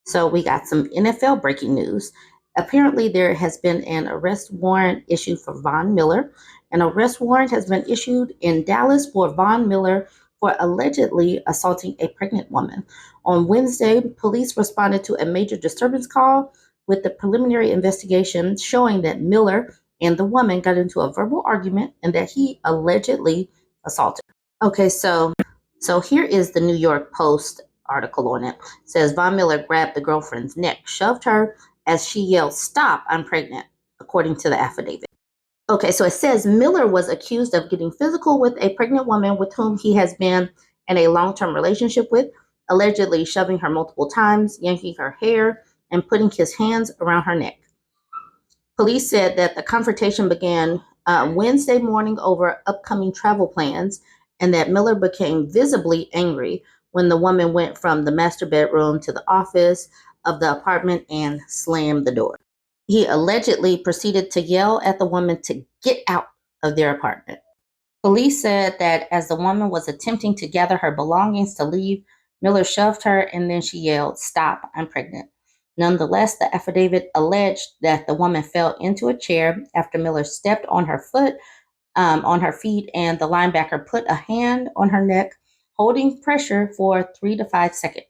So we got some NFL breaking news. Apparently, there has been an arrest warrant issued for Von Miller. An arrest warrant has been issued in Dallas for Von Miller for allegedly assaulting a pregnant woman. On Wednesday, police responded to a major disturbance call with the preliminary investigation showing that Miller and the woman got into a verbal argument and that he allegedly assaulted her. Okay, so here is the New York Post article on it. It says Von Miller grabbed the girlfriend's neck, shoved her as she yelled, "Stop, I'm pregnant," according to the affidavit. Okay, so it says Miller was accused of getting physical with a pregnant woman with whom he has been in a long-term relationship with, allegedly shoving her multiple times, yanking her hair, and putting his hands around her neck. Police said that the confrontation began Wednesday morning over upcoming travel plans and that Miller became visibly angry when the woman went from the master bedroom to the office of the apartment and slammed the door. He allegedly proceeded to yell at the woman to get out of their apartment. Police said that as the woman was attempting to gather her belongings to leave, Miller shoved her and then she yelled, "Stop, I'm pregnant." Nonetheless, the affidavit alleged that the woman fell into a chair after Miller stepped on her feet, and the linebacker put a hand on her neck, holding pressure for 3 to 5 seconds.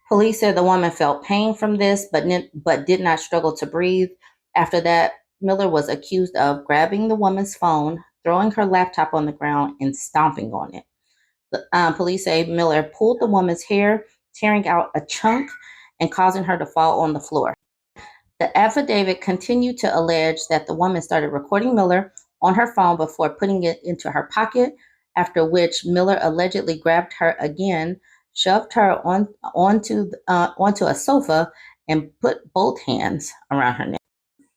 Police said the woman felt pain from this, but did not struggle to breathe. After that, Miller was accused of grabbing the woman's phone, throwing her laptop on the ground, and stomping on it. Police say Miller pulled the woman's hair, tearing out a chunk and causing her to fall on the floor. The affidavit continued to allege that the woman started recording Miller on her phone before putting it into her pocket, after which Miller allegedly grabbed her again, shoved her onto a sofa, and put both hands around her neck.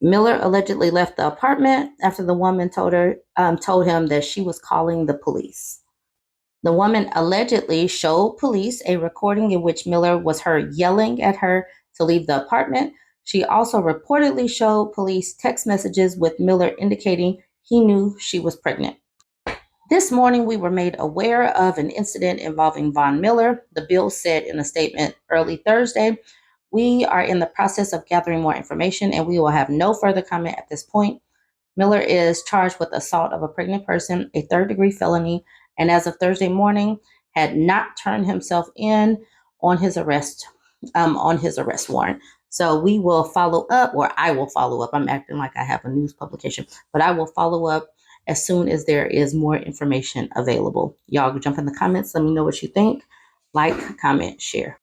Miller allegedly left the apartment after the woman told him that she was calling the police. The woman allegedly showed police a recording in which Miller was heard yelling at her to leave the apartment. She also reportedly showed police text messages with Miller indicating he knew she was pregnant. This morning, we were made aware of an incident involving Von Miller, the Bill said in a statement early Thursday. We are in the process of gathering more information and we will have no further comment at this point. Miller is charged with assault of a pregnant person, a third-degree felony, and as of Thursday morning, had not turned himself in on his arrest warrant. So we will follow up, or I will follow up. I'm acting like I have a news publication, but I will follow up as soon as there is more information available. Y'all jump in the comments. Let me know what you think. Like, comment, share.